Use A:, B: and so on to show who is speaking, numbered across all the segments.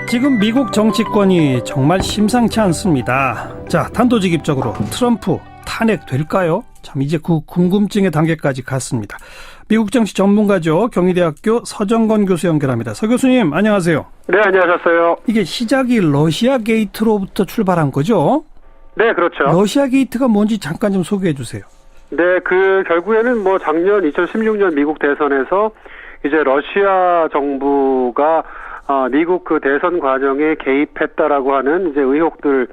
A: 지금 미국 정치권이 정말 심상치 않습니다. 자, 단도직입적으로 트럼프 탄핵될까요? 참 이제 그 궁금증의 단계까지 갔습니다. 미국 정치 전문가죠. 경희대학교 서정건 교수 연결합니다. 서 교수님, 안녕하세요.
B: 네, 안녕하셨어요.
A: 이게 시작이 러시아 게이트로부터 출발한 거죠?
B: 네, 그렇죠.
A: 러시아 게이트가 뭔지 잠깐 좀 소개해 주세요.
B: 네, 결국에는 작년 2016년 미국 대선에서 이제 러시아 정부가 미국 그 대선 과정에 개입했다라고 하는 이제 의혹들로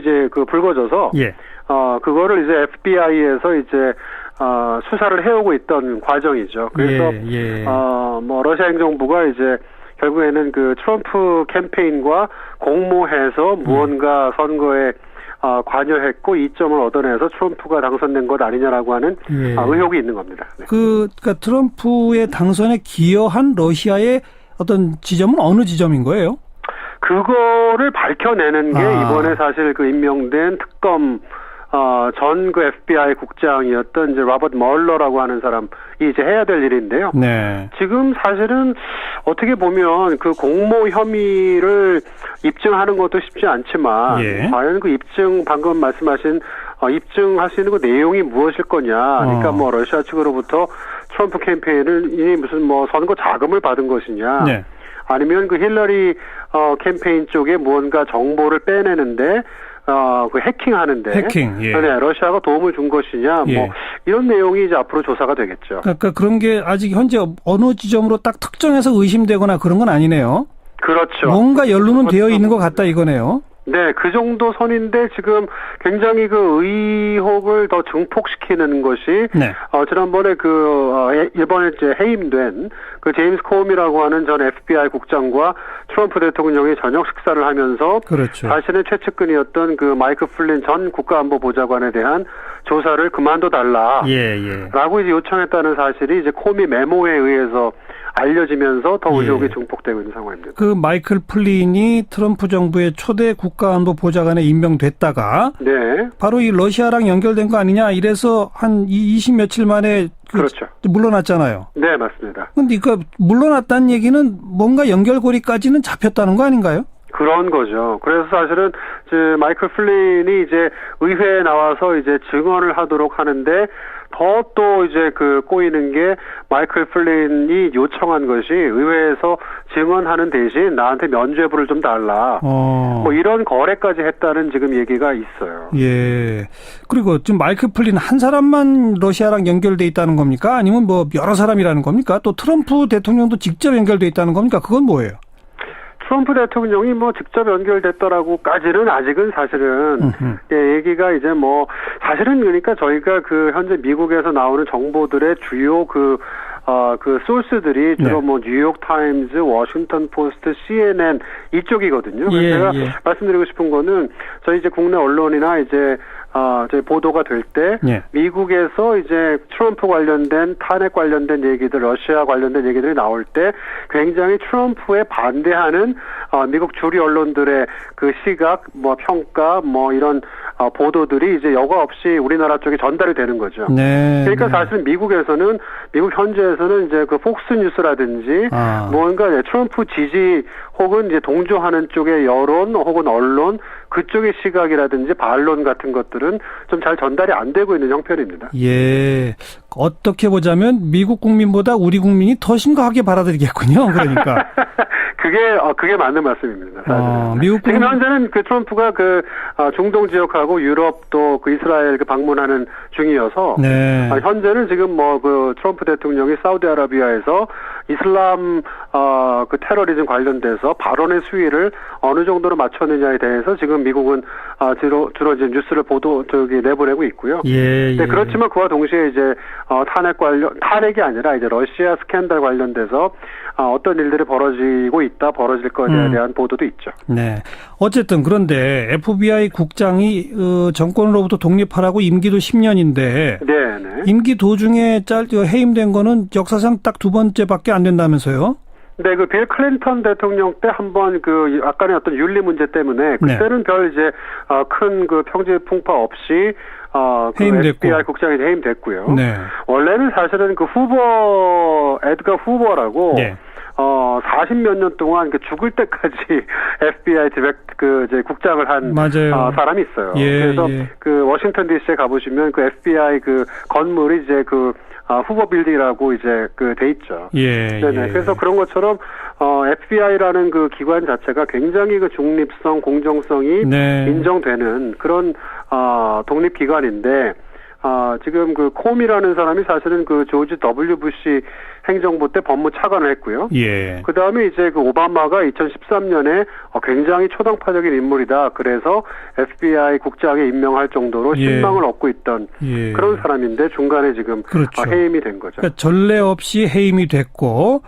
B: 이제 불거져서
A: 예.
B: 그거를 이제 FBI에서 이제 수사를 해오고 있던 과정이죠. 그래서 러시아 행정부가 이제 결국에는 그 트럼프 캠페인과 공모해서 무언가 선거에 관여했고 이점을 얻어내서 트럼프가 당선된 것 아니냐라고 하는 의혹이 있는 겁니다. 네.
A: 그러니까 트럼프의 당선에 기여한 러시아의 어떤 지점은 어느 지점인 거예요?
B: 그거를 밝혀내는 게 이번에 사실 그 임명된 특검 전 그 FBI 국장이었던 이제 로버트 멀러라고 하는 사람이 이제 해야 될 일인데요.
A: 네.
B: 지금 사실은 어떻게 보면 그 공모 혐의를 입증하는 것도 쉽지 않지만 과연 그 방금 말씀하신 입증할 수 있는 그 내용이 무엇일 거냐. 그러니까 러시아 측으로부터 트럼프 캠페인을 이미 무슨 선거 자금을 받은 것이냐. 네. 아니면 그 힐러리 캠페인 쪽에 무언가 정보를 빼내는데 그 해킹하는데 네, 러시아가 도움을 준 것이냐 이런 내용이 이제 앞으로 조사가 되겠죠.
A: 그러니까 그런 게 아직 현재 어느 지점으로 딱 특정해서 의심되거나 그런 건 아니네요.
B: 그렇죠.
A: 뭔가 연루는 되어 있는 것 같다 이거네요.
B: 네, 그 정도 선인데 지금 굉장히 그 의혹을 더 증폭시키는 것이 지난번에 이번에 이제 해임된 그 제임스 코미라고 하는 전 FBI 국장과 트럼프 대통령이 저녁 식사를 하면서 자신의 최측근이었던 그 마이크 플린 전 국가안보보좌관에 대한 조사를 그만둬달라 라고 이제 요청했다는 사실이 이제 코미 메모에 의해서 알려지면서 더 의혹이 증폭되고 있는 상황입니다.
A: 그 마이클 플린이 트럼프 정부의 초대 국가안보보좌관에 임명됐다가 바로 이 러시아랑 연결된 거 아니냐 이래서 한 20 며칠 만에 물러났잖아요. 네, 맞습니다. 근데 그 물러났다는 얘기는 뭔가 연결고리까지는 잡혔다는 거 아닌가요?
B: 그런 거죠. 그래서 사실은 마이클 플린이 이제 의회에 나와서 이제 증언을 하도록 하는데 또 이제 꼬이는 게 마이클 플린이 요청한 것이 의회에서 증언하는 대신 나한테 면죄부를 좀 달라. 이런 거래까지 했다는 지금 얘기가 있어요.
A: 예. 그리고 지금 마이클 플린 한 사람만 러시아랑 연결돼 있다는 겁니까? 아니면 여러 사람이라는 겁니까? 또 트럼프 대통령도 직접 연결돼 있다는 겁니까? 그건 뭐예요?
B: 트럼프 대통령이 직접 연결됐더라고까지는 아직은 사실은 얘기가 이제 사실은 그러니까 저희가 현재 미국에서 나오는 정보들의 주요 그 소스들이 주로 뉴욕 타임즈, 워싱턴 포스트, CNN 이쪽이거든요. 그래서 제가 말씀드리고 싶은 거는 저희 이제 국내 언론이나 이제 보도가 될 때 미국에서 이제 트럼프 관련된 탄핵 관련된 얘기들, 러시아 관련된 얘기들이 나올 때 굉장히 트럼프에 반대하는 미국 주류 언론들의 그 시각, 평가, 이런 보도들이 이제 여과 없이 우리나라 쪽에 전달이 되는 거죠. 그러니까 사실 미국 현지에서는 이제 그 폭스뉴스라든지 뭔가 트럼프 지지 혹은 이제 동조하는 쪽의 여론 혹은 언론 그쪽의 시각이라든지 반론 같은 것들은 좀 잘 전달이 안 되고 있는 형편입니다.
A: 예. 어떻게 보자면 미국 국민보다 우리 국민이 더 심각하게 받아들이겠군요. 그러니까.
B: 그게 맞는 말씀입니다.
A: 미국
B: 지금 현재는 트럼프가 중동 지역하고 유럽 또 이스라엘 방문하는 중이어서 현재는 지금 트럼프 대통령이 사우디아라비아에서 이슬람 테러리즘 관련돼서 발언의 수위를 어느 정도로 맞췄느냐에 대해서 지금 미국은 주로 이제 뉴스를 내보내고 있고요. 그렇지만 그와 동시에 이제 탄핵이 아니라 이제 러시아 스캔들 관련돼서 어떤 일들이 벌어질 거에 대한 보도도 있죠.
A: 네. 어쨌든 그런데 FBI 국장이 정권으로부터 독립하라고 임기도 10년인데 임기 도중에 해임된 거는 역사상 딱 두 번째밖에 안 된다면서요?
B: 네, 빌 클린턴 대통령 때 한번 약간의 어떤 윤리 문제 때문에 그때는 별 이제 큰 평지 풍파 없이 해임됐고 FBI 국장이 해임됐고요. 원래는 사실은 에드가 후버라고 40몇 년 동안 죽을 때까지 FBI 이제 국장을 한 사람이 있어요. 그래서 그 워싱턴 DC에 가보시면 그 FBI 그 건물이 이제 후보 빌딩이라고 이제 돼 있죠. 네네. 그래서 그런 것처럼 FBI라는 그 기관 자체가 굉장히 그 중립성, 공정성이 인정되는 그런 독립 기관인데 지금 그 콤이라는 사람이 사실은 그 조지 W 부시 행정부 때 법무차관을 했고요. 그 다음에 이제 그 오바마가 2013년에 굉장히 초당파적인 인물이다. 그래서 FBI 국장에 임명할 정도로 신망을 얻고 있던 그런 사람인데 중간에 지금 해임이 된 거죠.
A: 그러니까 전례 없이 해임이 됐고,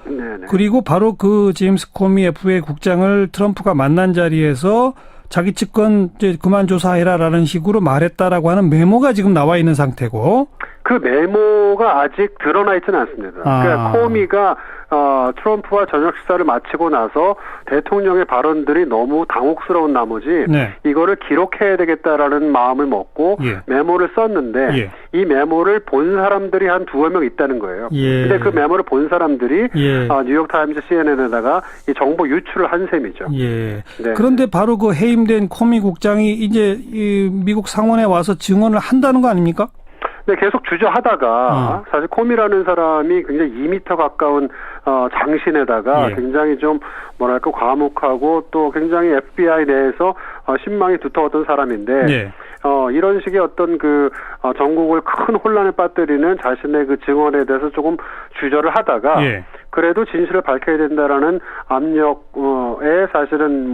A: 그리고 바로 그 제임스 코미 FBI 국장을 트럼프가 만난 자리에서 자기 측근 이제 그만 조사해라라는 식으로 말했다라고 하는 메모가 지금 나와 있는 상태고.
B: 그 메모가 아직 드러나 있지는 않습니다. 그러니까 코미가 트럼프와 저녁 식사를 마치고 나서 대통령의 발언들이 너무 당혹스러운 나머지 이거를 기록해야 되겠다라는 마음을 먹고 메모를 썼는데 이 메모를 본 사람들이 한 두어 명 있다는 거예요. 근데 그 메모를 본 사람들이 뉴욕타임즈 CNN에다가 이 정보 유출을 한 셈이죠.
A: 그런데 바로 그 해임된 코미 국장이 이제 이 미국 상원에 와서 증언을 한다는 거 아닙니까?
B: 네, 계속 주저하다가 사실 콤이라는 사람이 굉장히 2m 가까운 장신에다가 굉장히 좀 뭐랄까 과묵하고 또 굉장히 FBI 내에서 신망이 두터웠던 사람인데 이런 식의 어떤 전국을 큰 혼란에 빠뜨리는 자신의 그 증언에 대해서 조금 주저를 하다가 그래도 진실을 밝혀야 된다라는 압력에 사실은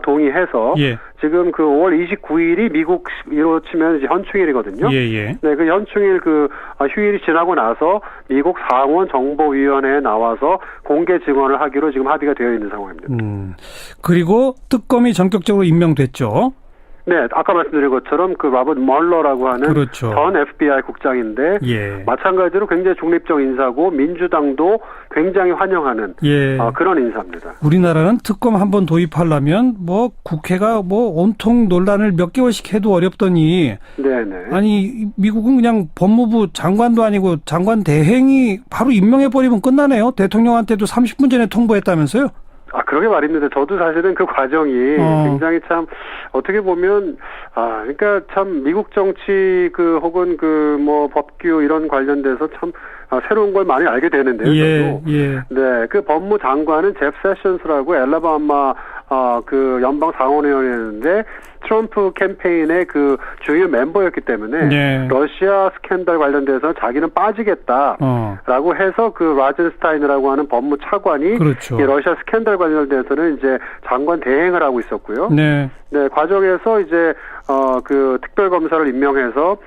B: 동의해서 지금 그 5월 29일이 미국으로 치면 이제 현충일이거든요. 네, 그 현충일 휴일이 지나고 나서 미국 상원 정보위원회에 나와서 공개 증언을 하기로 지금 합의가 되어 있는 상황입니다.
A: 그리고 특검이 전격적으로 임명됐죠.
B: 네, 아까 말씀드린 것처럼 그 로버트 멀러라고 하는 전 FBI 국장인데 마찬가지로 굉장히 중립적 인사고 민주당도 굉장히 환영하는 그런 인사입니다.
A: 우리나라는 특검 한번 도입하려면 국회가 온통 논란을 몇 개월씩 해도 어렵더니 아니 미국은 그냥 법무부 장관도 아니고 장관 대행이 바로 임명해버리면 끝나네요. 대통령한테도 30분 전에 통보했다면서요?
B: 그러게 말입니다. 저도 사실은 그 과정이 굉장히 참, 어떻게 보면, 그러니까 참, 미국 정치, 혹은 법규 이런 관련돼서 참, 새로운 걸 많이 알게 되는데요. 네, 그 법무장관은 제프 세션스라고 엘라바마, 연방 상원의원이었는데, 트럼프 캠페인의 주요 멤버였기 때문에 러시아 스캔들 관련돼서 자기는 빠지겠다라고 해서 라젠스타인이라고 하는 법무 차관이 이 러시아 스캔들 관련돼서는 이제 장관 대행을 하고 있었고요. 네, 과정에서 이제 특별 검사를 임명해서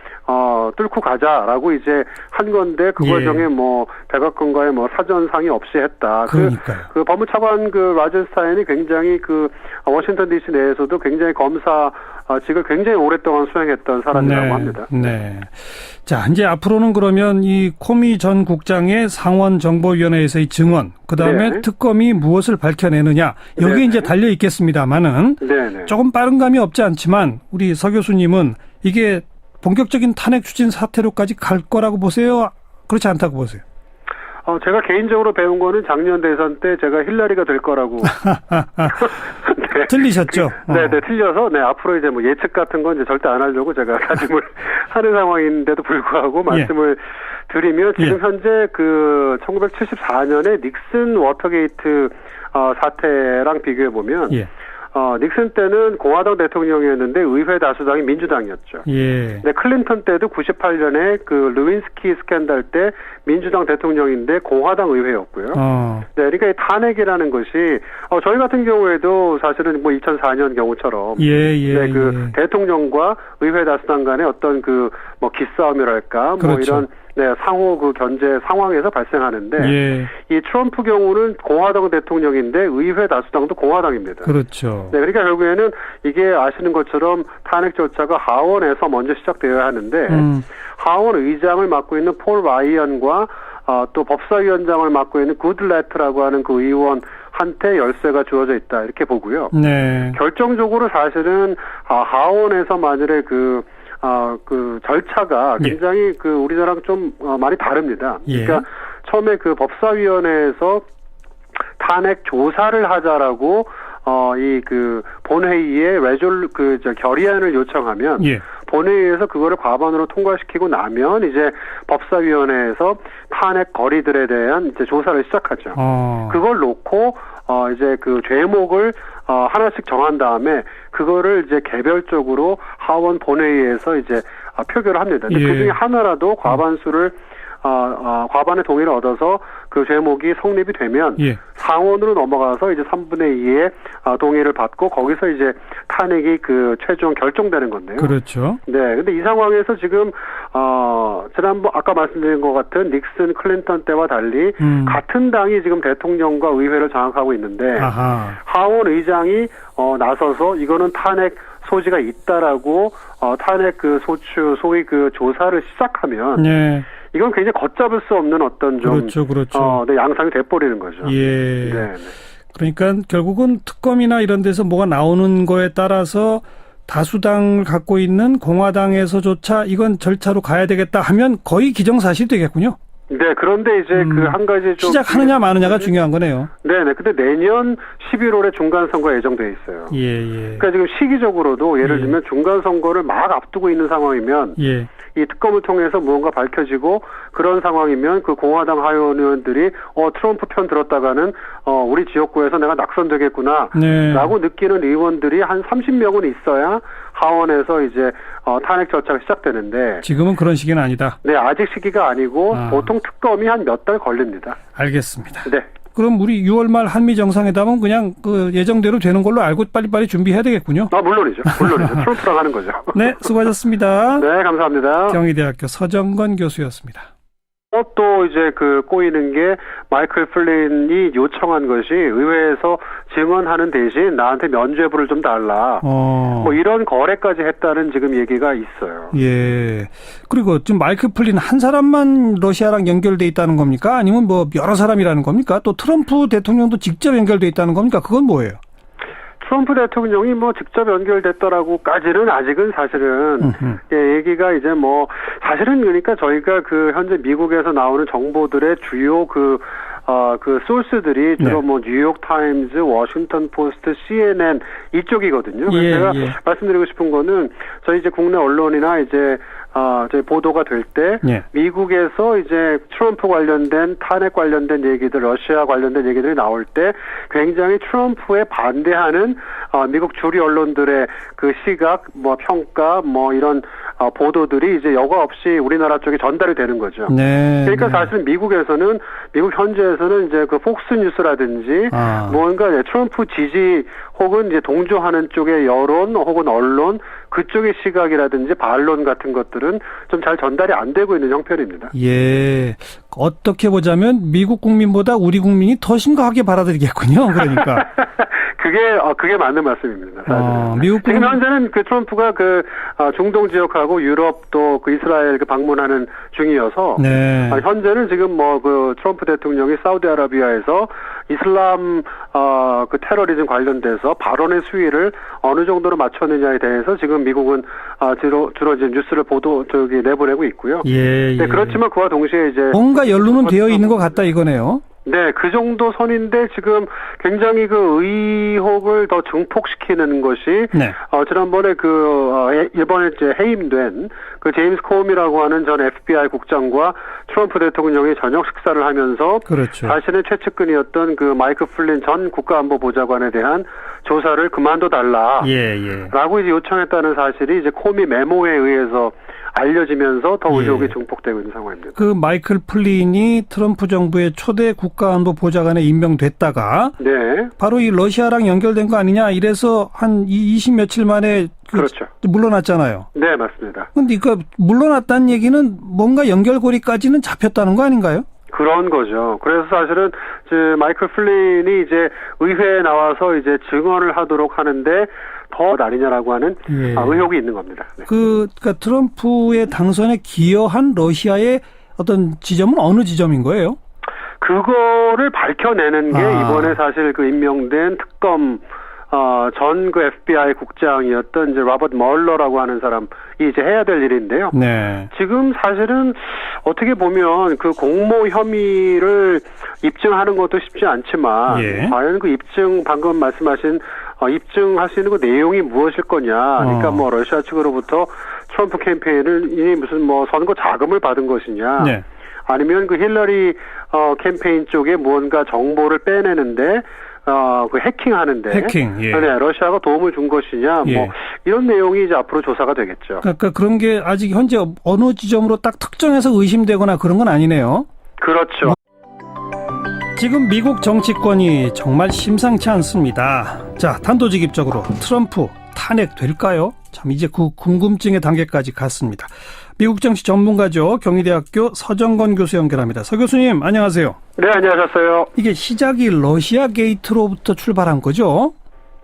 B: 뚫고 가자라고 이제 한 건데 그 과정에 백악관과의 사전 상의 없이 했다. 그 법무차관 라젠스타인이 굉장히 워싱턴 DC 내에서도 굉장히 검사직을 굉장히 오랫동안 수행했던 사람이라고 합니다.
A: 자, 이제 앞으로는 그러면 이 코미 전 국장의 상원 정보위원회에서의 증언, 그 다음에 특검이 무엇을 밝혀내느냐, 여기에 이제 달려 있겠습니다만은 조금 빠른 감이 없지 않지만 우리 서 교수님은 이게 본격적인 탄핵 추진 사태로까지 갈 거라고 보세요? 그렇지 않다고 보세요?
B: 제가 개인적으로 배운 거는 작년 대선 때 제가 힐러리가 될 거라고.
A: 틀리셨죠?
B: 네, 틀려서, 앞으로 이제 예측 같은 건 이제 절대 안 하려고 제가 다짐을 하는 상황인데도 불구하고 말씀을 드리면 지금 현재 1974년에 닉슨 워터게이트 사태랑 비교해보면 닉슨 때는 공화당 대통령이었는데 의회 다수당이 민주당이었죠. 네, 클린턴 때도 98년에 루윈스키 스캔들 때 민주당 대통령인데 공화당 의회였고요. 네, 그러니까 이 탄핵이라는 것이 저희 같은 경우에도 사실은 2004년 경우처럼 대통령과 의회 다수당 간의 어떤 기싸움이랄까 이런 상호 견제 상황에서 발생하는데 이 트럼프 경우는 공화당 대통령인데 의회 다수당도 공화당입니다. 네, 그러니까 결국에는 이게 아시는 것처럼 탄핵 절차가 하원에서 먼저 시작되어야 하는데 하원 의장을 맡고 있는 폴 라이언과 또 법사위원장을 맡고 있는 굿레트라고 하는 그 의원한테 열쇠가 주어져 있다 이렇게 보고요. 결정적으로 사실은 하원에서 만일에 절차가 굉장히 우리나라랑 좀 많이 다릅니다. 그러니까 처음에 법사위원회에서 탄핵 조사를 하자라고 이 그 본회의에 결의안을 요청하면
A: 예.
B: 본회의에서 그거를 과반으로 통과시키고 나면 이제 법사위원회에서 탄핵 거리들에 대한 이제 조사를 시작하죠. 그걸 놓고 이제 그 죄목을 하나씩 정한 다음에 그거를 이제 개별적으로 하원 본회의에서 이제 표결을 합니다. 근데
A: 예.
B: 그 중에 하나라도 과반수를 과반의 동의를 얻어서 그 제목이 성립이 되면
A: 예.
B: 상원으로 넘어가서 이제 3분의 2의 동의를 받고 거기서 이제 탄핵이 그 최종 결정되는 건데요.
A: 그렇죠.
B: 네. 근데 이 상황에서 지금 지난번 아까 말씀드린 것 같은 닉슨 클린턴 때와 달리 같은 당이 지금 대통령과 의회를 장악하고 있는데
A: 아하.
B: 하원 의장이 나서서 이거는 탄핵 소지가 있다라고 탄핵 그 소위 그 조사를 시작하면
A: 예.
B: 이건 굉장히 걷잡을 수 없는 어떤 좀
A: 그렇죠.
B: 네, 양상이 돼버리는 거죠.
A: 예.
B: 네.
A: 그러니까 결국은 특검이나 이런 데서 뭐가 나오는 거에 따라서 다수당을 갖고 있는 공화당에서조차 이건 절차로 가야 되겠다 하면 거의 기정사실이 되겠군요.
B: 네, 그런데 이제 그 한 가지 좀
A: 시작하느냐 마느냐가 중요한 거네요.
B: 네네. 근데 내년 11월에 중간 선거 예정돼 있어요.
A: 예.
B: 그러니까 지금 시기적으로도 예를 들면 중간 선거를 막 앞두고 있는 상황이면
A: 예.
B: 이 특검을 통해서 무언가 밝혀지고 그런 상황이면 그 공화당 하원 의원들이 트럼프 편 들었다가는 우리 지역구에서 내가 낙선되겠구나
A: 네.
B: 라고 느끼는 의원들이 한 30명은 있어야 하원에서 이제 탄핵 절차가 시작되는데
A: 지금은 그런 시기는 아니다.
B: 네, 아직 시기가 아니고 보통 특검이 한 몇 달 걸립니다.
A: 알겠습니다.
B: 네.
A: 그럼 우리 6월 말 한미 정상회담은 그냥 그 예정대로 되는 걸로 알고 빨리빨리 준비해야 되겠군요.
B: 물론이죠. 트럼프랑 하는 거죠.
A: 네, 수고하셨습니다.
B: 네, 감사합니다.
A: 경희대학교 서정건 교수였습니다.
B: 또 이제 그 꼬이는 게 마이클 플린이 요청한 것이 의회에서 증언하는 대신 나한테 면죄부를 좀 달라. 뭐 이런 거래까지 했다는 지금 얘기가 있어요.
A: 예. 그리고 지금 마이클 플린 한 사람만 러시아랑 연결돼 있다는 겁니까? 아니면 뭐 여러 사람이라는 겁니까? 또 트럼프 대통령도 직접 연결돼 있다는 겁니까? 그건 뭐예요?
B: 트럼프 대통령이 뭐 직접 연결됐더라고까지는 아직은 사실은 얘기가 이제 뭐 사실은 그러니까 저희가 그 현재 미국에서 나오는 정보들의 주요 그 소스들이 주로 뭐 뉴욕 타임즈, 워싱턴 포스트, CNN 이쪽이거든요. 그래서 제가 말씀드리고 싶은 거는 저희 이제 국내 언론이나 이제 저희 보도가 될 때 미국에서 이제 트럼프 관련된 탄핵 관련된 얘기들, 러시아 관련된 얘기들이 나올 때 굉장히 트럼프에 반대하는 미국 주류 언론들의 그 시각, 뭐 평가, 뭐 이런 보도들이 이제 여과 없이 우리나라 쪽에 전달이 되는 거죠.
A: 네.
B: 그러니까 사실은 미국에서는 미국 현지에서는 이제 그 폭스 뉴스라든지 뭔가 트럼프 지지 혹은 이제 동조하는 쪽의 여론 혹은 언론 그쪽의 시각이라든지 반론 같은 것들은 좀 잘 전달이 안 되고 있는 형편입니다.
A: 예. 어떻게 보자면 미국 국민보다 우리 국민이 더 심각하게 받아들이겠군요. 그러니까.
B: 그게 맞는 말씀입니다. 사실은.
A: 미국
B: 지금 현재는 그 트럼프가 그 중동 지역하고 유럽 또 그 이스라엘 그 방문하는 중이어서 현재는 지금 뭐 그 트럼프 대통령이 사우디아라비아에서 이슬람 그 테러리즘 관련돼서 발언의 수위를 어느 정도로 맞췄느냐에 대해서 지금 미국은 주로 이제 뉴스를 내보내고 있고요. 네, 그렇지만 그와 동시에 이제
A: 뭔가 연루는 되어 있는 것 같다 이거네요.
B: 네, 그 정도 선인데 지금 굉장히 그 의혹을 더 증폭시키는 것이 지난번에 이번에 이제 해임된 그 제임스 코미라고 하는 전 FBI 국장과 트럼프 대통령이 저녁 식사를 하면서 자신의 최측근이었던 그 마이클 플린 전 국가안보보좌관에 대한 조사를 그만둬달라. 라고 이제 요청했다는 사실이 이제 코미 메모에 의해서 알려지면서 더 의혹이 증폭되고 있는 상황입니다.
A: 그 마이클 플린이 트럼프 정부의 초대 국가안보보좌관에 임명됐다가 바로 이 러시아랑 연결된 거 아니냐 이래서 한 20 며칠 만에 물러났잖아요.
B: 네, 맞습니다.
A: 근데 그 물러났다는 얘기는 뭔가 연결고리까지는 잡혔다는 거 아닌가요?
B: 그런 거죠. 그래서 사실은 마이클 플린이 이제 의회에 나와서 이제 증언을 하도록 하는데 더 아니냐라고 하는 의혹이 있는 겁니다. 네.
A: 그러니까 트럼프의 당선에 기여한 러시아의 어떤 지점은 어느 지점인 거예요?
B: 그거를 밝혀내는 게 이번에 사실 그 임명된 특검 전 그 FBI 국장이었던 이제 로버트 멀러라고 하는 사람이 이제 해야 될 일인데요.
A: 네.
B: 지금 사실은 어떻게 보면 그 공모 혐의를 입증하는 것도 쉽지 않지만
A: 예.
B: 과연 그 방금 말씀하신 입증할 수 있는 그 내용이 무엇일 거냐. 그러니까 뭐 러시아 측으로부터 트럼프 캠페인을 이 무슨 뭐 선거 자금을 받은 것이냐.
A: 네.
B: 아니면 그 힐러리 캠페인 쪽에 무언가 정보를 빼내는데 그 해킹하는데
A: 예.
B: 네, 러시아가 도움을 준 것이냐
A: 예.
B: 뭐 이런 내용이 이제 앞으로 조사가 되겠죠.
A: 그러니까 그런 게 아직 현재 어느 지점으로 딱 특정해서 의심되거나 그런 건 아니네요.
B: 그렇죠.
A: 지금 미국 정치권이 정말 심상치 않습니다. 자, 단도직입적으로 트럼프 탄핵될까요? 참 이제 그 궁금증의 단계까지 갔습니다. 미국 정치 전문가죠. 경희대학교 서정건 교수 연결합니다. 서 교수님, 안녕하세요.
B: 네, 안녕하셨어요.
A: 이게 시작이 러시아 게이트로부터 출발한 거죠?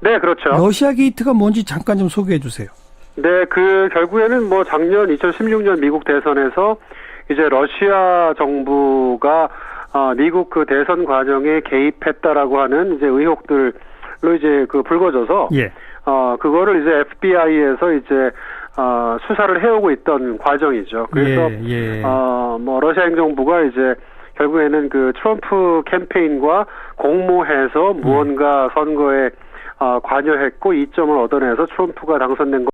B: 네, 그렇죠.
A: 러시아 게이트가 뭔지 잠깐 좀 소개해 주세요.
B: 네, 그 결국에는 뭐 작년 2016년 미국 대선에서 이제 러시아 정부가 미국 그 대선 과정에 개입했다라고 하는 이제 의혹들로 이제 그 불거져서
A: 예.
B: 그거를 이제 FBI에서 이제 수사를 해오고 있던 과정이죠. 그래서 뭐 러시아 행정부가 이제 결국에는 그 트럼프 캠페인과 공모해서 무언가 선거에 관여했고 이점을 얻어내서 트럼프가 당선된 것